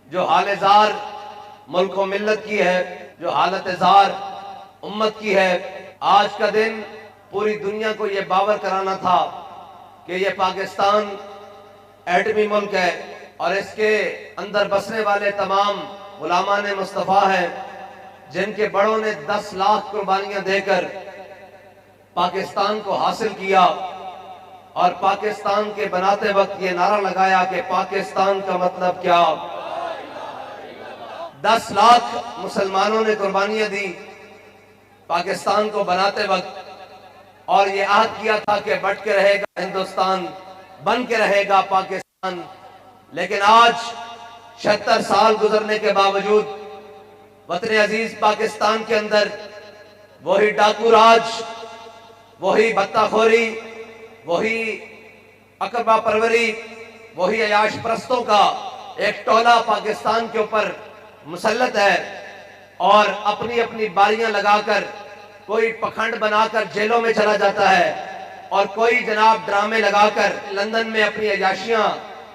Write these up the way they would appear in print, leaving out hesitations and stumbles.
जो हाल जार मुल्क व मिल्लत की है, जो हालत जार उम्मत की है। आज का दिन पूरी दुनिया को यह बावर कराना था कि यह पाकिस्तान एटमी मुल्क है और इसके अंदर बसने वाले तमाम गुलामान मुस्तफ़ा हैं, जिनके बड़ों ने 10 लाख कुर्बानियां देकर पाकिस्तान को हासिल किया और पाकिस्तान के बनाते वक्त ये नारा लगाया कि पाकिस्तान का मतलब क्या। 10 लाख मुसलमानों ने कुर्बानियां दी पाकिस्तान को बनाते वक्त और ये आहद किया था कि बट के रहेगा हिंदुस्तान, बन के रहेगा पाकिस्तान। लेकिन आज 76 साल गुजरने के बावजूद वतन अजीज पाकिस्तान के अंदर वही डाकू राज, वही बत्ताखोरी, वही अकबा परवरी, वही अयाश परस्तों का एक टोला पाकिस्तान के ऊपर मुसल्लत है और अपनी अपनी बारियां लगाकर कोई पखंड बनाकर जेलों में चला जाता है और कोई जनाब ड्रामे लगाकर लंदन में अपनी अयाशियां,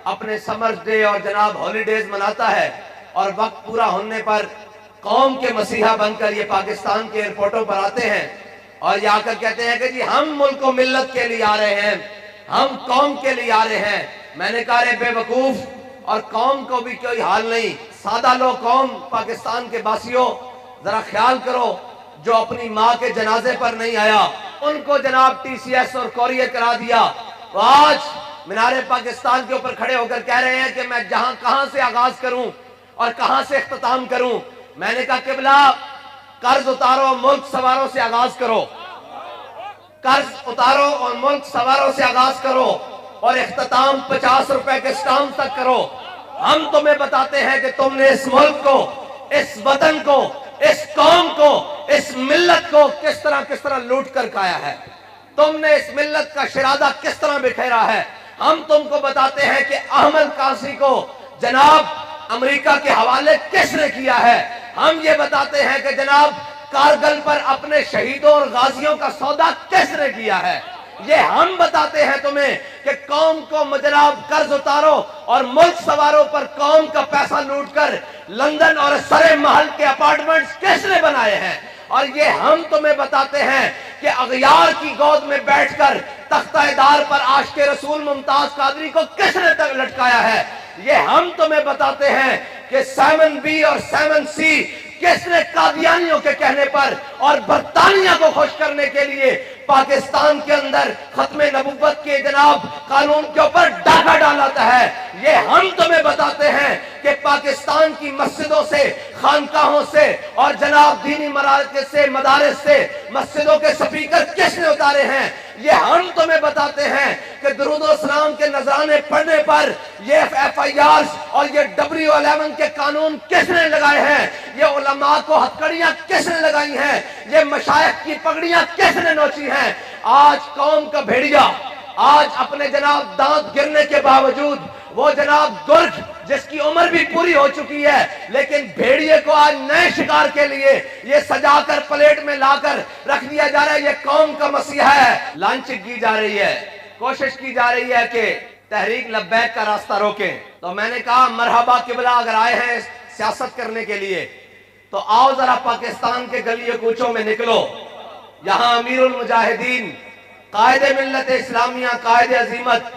अपने समर्स डे और जनाब हॉलीडेज मनाता है और वक्त पूरा होने पर कौम के मसीहा बनकर ये पाकिस्तान के एयरपोर्टों पर आते हैं और ये आकर कहते हैं कि जी हम मुल्क को मिल्लत के लिए आ रहे हैं, हम कौम के लिए आ रहे हैं। मैंने कहा रे बेवकूफ, और कौम को भी कोई हाल नहीं। सादा लोग कौम पाकिस्तान के बासियों, जरा ख्याल करो, जो अपनी माँ के जनाजे पर नहीं आया उनको जनाब TCS और कोरियर करा दिया। तो आज मीनारे पाकिस्तान के ऊपर खड़े होकर कह रहे हैं कि मैं कहां से आगाज करूं और कहां से इख्तिताम करूं। मैंने कहा किबला, कर्ज उतारो, मुल्क सवारों से आगाज करो, कर्ज उतारो और मुल्क सवारों से आगाज करो और इख्तिताम 50 रुपए के स्टाम्प तक करो। हम तुम्हें बताते हैं कि तुमने इस मुल्क को, इस वतन को, इस कौम को, इस मिल्लत को किस तरह लूट कर खाया है। तुमने इस मिल्लत का शरादा किस तरह बिखेरा है। हम तुमको बताते हैं कि अहमद कासी को जनाब अमेरिका के हवाले किसने किया है। हम ये बताते हैं कि जनाब कारगिल पर अपने शहीदों और गाजियों का सौदा किसने किया है। ये हम बताते हैं तुम्हें कि कौम को जनाब कर्ज उतारो और मुल्क सवारों पर कौम का पैसा लूटकर लंदन और सरे महल के अपार्टमेंट्स किसने बनाए हैं। और ये हम तुम्हें बताते हैं कि अगयार की गोद में बैठकर तख्ताएदार पर आशिक़े रसूल मुमताज कादरी को किसने तक लटकाया है। ये हम तुम्हें बताते हैं कि सैमन बी और सैमन सी किसने कादियानियों के कहने पर और बरतानिया को खुश करने के लिए पाकिस्तान के अंदर खत्मे नबुव्वत के जनाब कानून के ऊपर डाका डालता है। ये हम तुम्हें बताते हैं कि पाकिस्तान की मस्जिदों से, खानकाहों से और जनाब दीनी मराकज़ से, मदारिस से मस्जिदों के स्पीकर किसने उतारे हैं। ये हम तुम्हें बताते हैं कि दुरूद व सलाम के नजराने पढ़ने पर ये FIRs और ये W11 के कानून किसने लगाए हैं। ये उलमा को हथकड़ियां किसने लगाई हैं। ये मशाइख की पगड़ियां किसने नोची हैं। आज कौम का भेड़िया, आज अपने जनाब दांत गिरने के बावजूद वो जनाब दुर्ग जिसकी उम्र भी पूरी हो चुकी है, लेकिन भेड़िए को आज नए शिकार के लिए ये सजाकर प्लेट में लाकर रख दिया जा रहा है। ये कौम का मसीहा है। लॉन्च की जा रही है, कोशिश की जा रही है कि तहरीक लब्बैक का रास्ता रोकें। तो मैंने कहा मरहबा किबला, अगर आए हैं सियासत करने के लिए तो आओ जरा पाकिस्तान के गलियों कूचों में निकलो। यहाँ अमीरुल मुजाहिदीन, कायदे मिल्लत इस्लामिया, कायदे अजीमत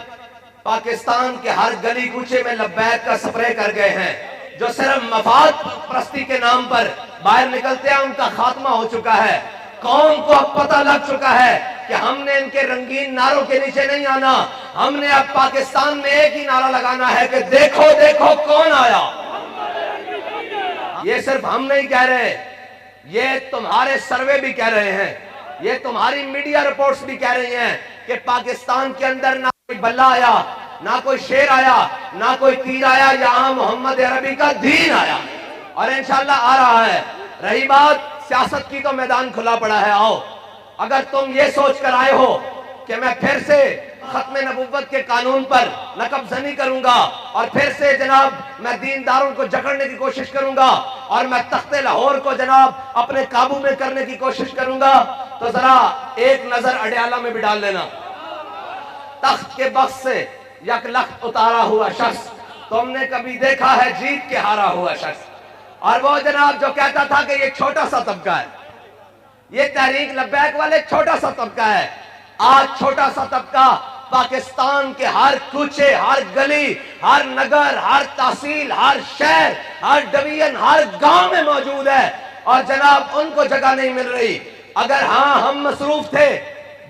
पाकिस्तान के हर गली कूचे में लब्बैक का स्प्रे कर गए हैं। जो सिर्फ मफाद प्रस्ती के नाम पर बाहर निकलते हैं उनका खात्मा हो चुका है। कौम को अब पता लग चुका है कि हमने इनके रंगीन नारों के नीचे नहीं आना। हमने अब पाकिस्तान में एक ही नारा लगाना है कि देखो देखो कौन आया। ये सिर्फ हम नहीं कह रहे, ये तुम्हारे सर्वे भी कह रहे हैं, ये तुम्हारी मीडिया रिपोर्ट्स भी कह रही हैं कि पाकिस्तान के अंदर ना कोई बल्ला आया, ना कोई शेर आया, ना कोई तीर आया, यहाँ मोहम्मद अरबी का दीन आया और इंशाल्लाह आ रहा है। रही बात सियासत की, तो मैदान खुला पड़ा है। आओ, अगर तुम ये सोच कर आए हो कि मैं फिर से खत्मे नबुव्वत के कानून पर नकबजनी करूंगा और फिर से जनाब मैं दीनदारों को जकड़ने की कोशिश करूंगा और मैं तख्ते लाहौर को जनाब अपने काबू में करने की कोशिश करूंगा, तो जरा एक नजर अडयाला में भी डाल लेना। तख्त के बख्श से यक लख्त उतारा हुआ शख्स तुमने कभी देखा है जीत के हारा हुआ शख्स? और वो जनाब जो कहता था कि ये छोटा सा तबका है, ये तहरीक लब्बैक वाले छोटा सा तबका है, आज छोटा सा तबका पाकिस्तान के हर कूचे, हर गली, हर नगर, हर तहसील, हर शहर, हर डिवीजन, हर गांव में मौजूद है। और जनाब उनको जगह नहीं मिल रही। अगर हाँ हम मसरूफ थे,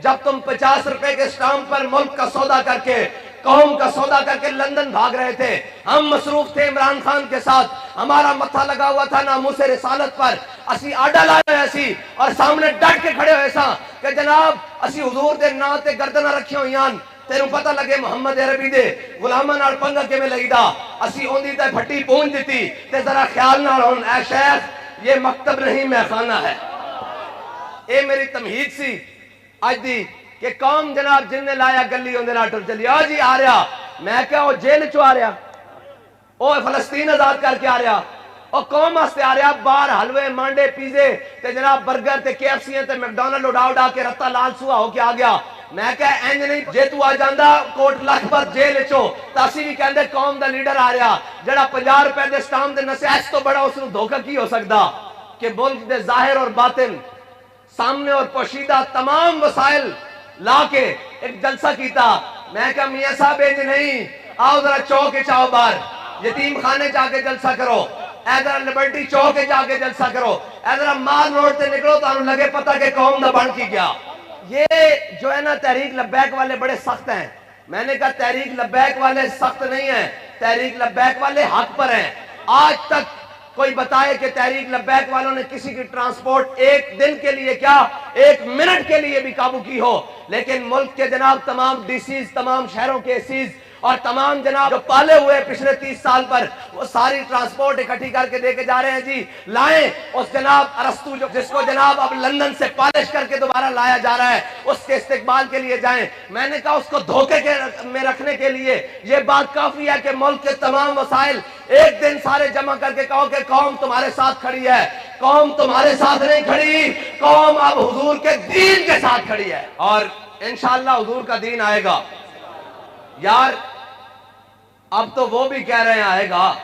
जब तुम 50 रुपए के स्टाम्प पर मुल्क का सौदा करके, कौम का सौदा करके लंदन भाग रहे थे, हम मसरूफ थे इमरान खान के साथ, हमारा मत्था लगा हुआ था नामूसे रिसालत पर, असी आडा लाए ऐसी और सामने डट के खड़े हुए सा कि जनाब असी हुजूर दे नां ते गर्दना रखी हुई आन, तेनू पता लगे मोहम्मद अरबी दे गुलामां नाल पंगा किवें लईदा, असी ओंदी ते फट्टी पहुंच दी ते जरा ख्याल नाल हुन ऐ शेख ये मकतब नहीं महखाना है। ये मेरी तमहीद सी अज दी कि कौम जनाब जिन्ने लाया गली उन्हें नाल टुर चली। आ जी आ रहा, मैं क्या वो जेल चो आ रहा, वो फलस्तीन आजाद करके आ रहा, और कौम वास्ते आ रहा, बाहर हलवे मांडे पीजे ते जनाब बर्गर ते KFC ते मैकडॉनल्ड उड़ा उड़ा के रत्ता लाल सुहा होके आ गया। मैं क्या इंज नहीं, जे तू आ जांदा कोट लखपत जेल चो तासी भी कहंदे कौम दा लीडर आ रहा, जड़ा 50 रुपए दे स्टाम्प दे नसे इस तो बड़ा उसनु धोखा की हो सकदा कि मुल्क दे जाहिर और बातिन सामने और पोशीदा तमाम वसाइल लाके एक जलसा कीता। मैं क्या मियां साहब इंज नहीं, आओ जरा चौक के चाओ बाहर, यतीम खाने जाके जलसा करो, इधर लिबर्टी चौक के जाके जलसा करो, इधर माल रोड से निकलो, तानू लगे पता के कौम दा बन की गया। ये जो है ना तहरीक लब्बैक वाले बड़े सख्त हैं। मैंने कहा तहरीक लब्बैक वाले सख्त नहीं है, तहरीक लब्बैक वाले हक पर हैं। आज तक कोई बताए कि तहरीक लब्बैक वालों ने किसी की ट्रांसपोर्ट एक दिन के लिए क्या, एक मिनट के लिए भी काबू की हो। लेकिन मुल्क के जनाब तमाम डीसीज, तमाम शहरों के एसीज और तमाम जनाब जो पाले हुए पिछले 30 साल पर, वो सारी ट्रांसपोर्ट इकट्ठी करके देके जा रहे हैं। जी लाएं उस जनाब अरस्तु जो जिसको जनाब अब लंदन से पॉलिश करके दोबारा लाया जा रहा है, उसके इस्तेकबाल के लिए जाएं। मैंने कहा उसको धोखे में रखने के लिए ये बात काफी है कि मुल्क के तमाम वसाइल एक दिन सारे जमा करके कहो कि कौम तुम्हारे साथ खड़ी है। कौम तुम्हारे साथ नहीं खड़ी, कौम अब हुजूर के दीन के साथ खड़ी है और इंशाअल्लाह हुजूर का दीन आएगा। यार अब तो वो भी कह रहे हैं आएगा,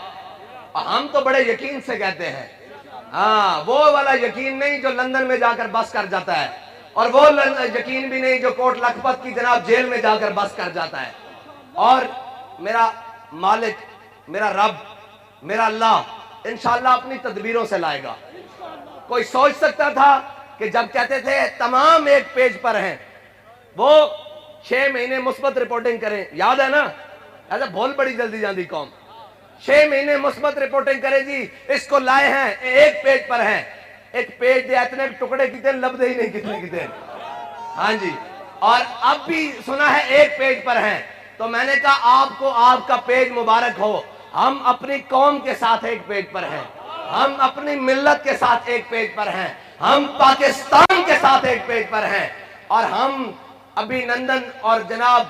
हम तो बड़े यकीन से कहते हैं। हाँ, वो वाला यकीन नहीं जो लंदन में जाकर बस कर जाता है, और वो यकीन भी नहीं जो कोट लखपत की जनाब जेल में जाकर बस कर जाता है। और मेरा मालिक, मेरा रब, मेरा अल्लाह इंशाअल्लाह अपनी तदबीरों से लाएगा। कोई सोच सकता था कि जब कहते थे तमाम एक पेज पर हैं, वो 6 महीने मुस्बत रिपोर्टिंग करें, याद है ना, ऐसा भूल बड़ी जल्दी जाती कौम। 6 महीने मुस्बत रिपोर्टिंग करे जी, इसको लाए हैं एक पेज पर हैं, एक पेज दे इतने टुकड़े कितने लबदे ही नहीं कितने कितने। हाँ जी, और अब भी सुना है एक पेज पर हैं। तो मैंने कहा आपको आपका पेज मुबारक हो। हम अपनी कौम के साथ एक पेज पर हैं, हम अपनी मिल्लत के साथ एक पेज पर हैं, हम पाकिस्तान के साथ एक पेज पर हैं, और हम अभिनंदन और जनाब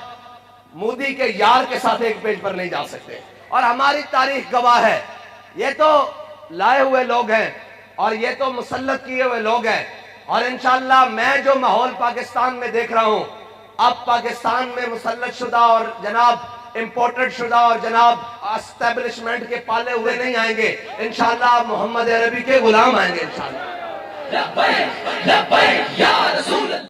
मोदी के यार के साथ एक पेज पर नहीं जा सकते। और हमारी तारीख गवाह है, ये तो लाए हुए लोग हैं और ये तो मुसल्लत किए हुए लोग हैं। और इंशाअल्लाह मैं जो माहौल पाकिस्तान में देख रहा हूं, अब पाकिस्तान में मुसल्लत शुदा और जनाब इंपोर्टेड शुदा और जनाब एस्टेब्लिशमेंट के पाले हुए नहीं आएंगे। इंशाअल्लाह मोहम्मद अरबी के गुलाम आएंगे इंशाअल्लाह।